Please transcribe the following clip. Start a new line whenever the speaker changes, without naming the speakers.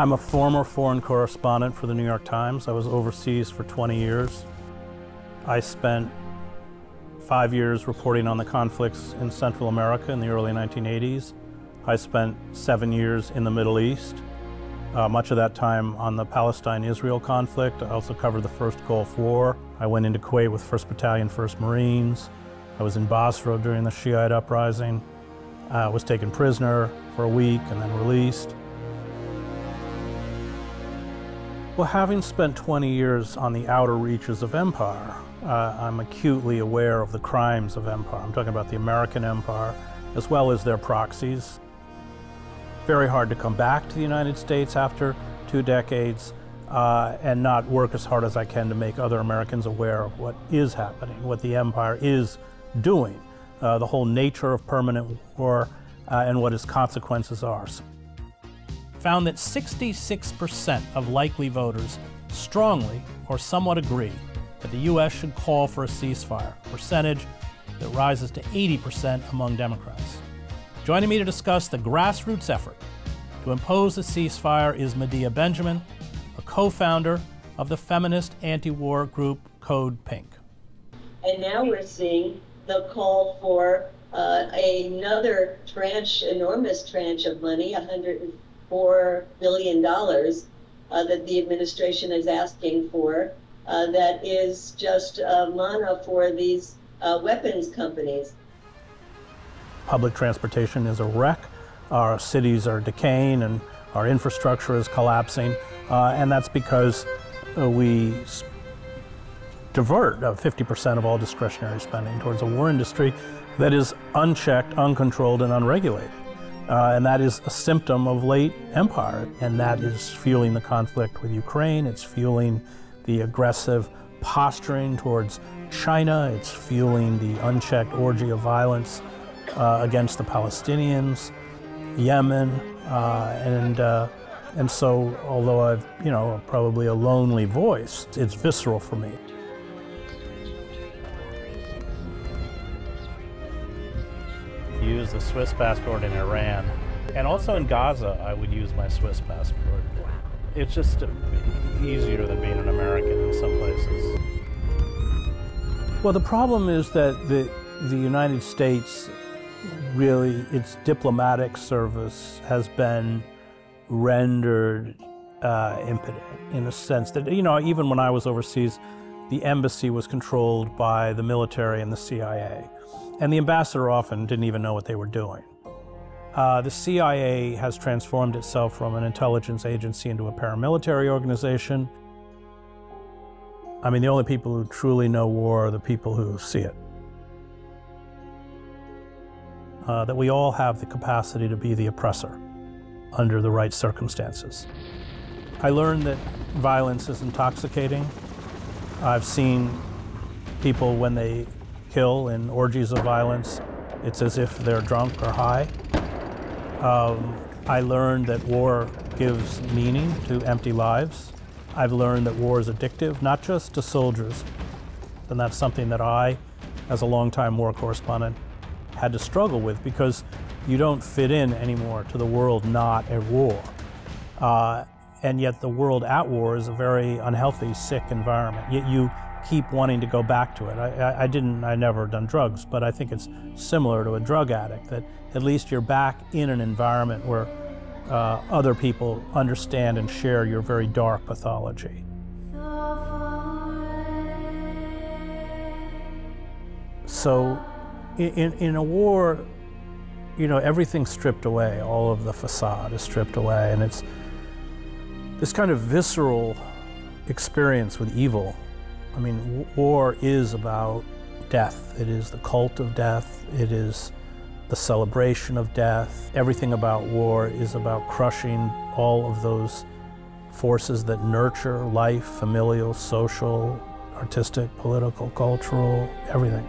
I'm a former foreign correspondent for the New York Times. I was overseas for 20 years. I spent 5 years reporting on the conflicts in Central America in the early 1980s. I spent 7 years in the Middle East, much of that time on the Palestine-Israel conflict. I also covered the first Gulf War. I went into Kuwait with 1st Battalion, 1st Marines. I was in Basra during the Shiite uprising. I was taken prisoner for a week and then released. Well, having spent 20 years on the outer reaches of empire, I'm acutely aware of the crimes of empire. I'm talking about the American empire, as well as their proxies. Very hard to come back to the United States after 2 decades and not work as hard as I can to make other Americans aware of what is happening, what the empire is doing, the whole nature of permanent war, and what its consequences are. Found that 66% of likely voters strongly or somewhat agree that the U.S. should call for a ceasefire, a percentage that rises to 80% among Democrats. Joining me to discuss the grassroots effort to impose a ceasefire is Medea Benjamin, a co-founder of the feminist anti-war group Code Pink.
And now we're seeing the call for another tranche, enormous tranche of money, $104 billion that the administration is asking for, that is just mana for these weapons companies.
Public transportation is a wreck. Our cities are decaying and our infrastructure is collapsing. And that's because we divert 50% of all discretionary spending towards a war industry that is unchecked, uncontrolled, and unregulated. And that is a symptom of late empire. And that is fueling the conflict with Ukraine. It's fueling the aggressive posturing towards China. It's fueling the unchecked orgy of violence against the Palestinians, Yemen, and so, although I've, probably a lonely voice, it's visceral for me. Use the Swiss passport in Iran, and also in Gaza, I would use my Swiss passport. It's just easier than being an American in some places. Well, the problem is that the United States, really, its diplomatic service has been rendered impotent in the sense that, even when I was overseas, the embassy was controlled by the military and the CIA. And the ambassador often didn't even know what they were doing. The CIA has transformed itself from an intelligence agency into a paramilitary organization. I mean, the only people who truly know war are the people who see it. That we all have the capacity to be the oppressor under the right circumstances. I learned that violence is intoxicating. I've seen people, when they kill in orgies of violence, it's as if they're drunk or high. I learned that war gives meaning to empty lives. I've learned that war is addictive, not just to soldiers, and that's something that I, as a longtime war correspondent, had to struggle with, because you don't fit in anymore to the world not at war. And yet the world at war is a very unhealthy, sick environment. Yet you keep wanting to go back to it. I never done drugs, but I think it's similar to a drug addict, that at least you're back in an environment where other people understand and share your very dark pathology. So in a war, everything's stripped away. All of the facade is stripped away, and it's this kind of visceral experience with evil. I mean, war is about death. It is the cult of death. It is the celebration of death. Everything about war is about crushing all of those forces that nurture life, familial, social, artistic, political, cultural, everything.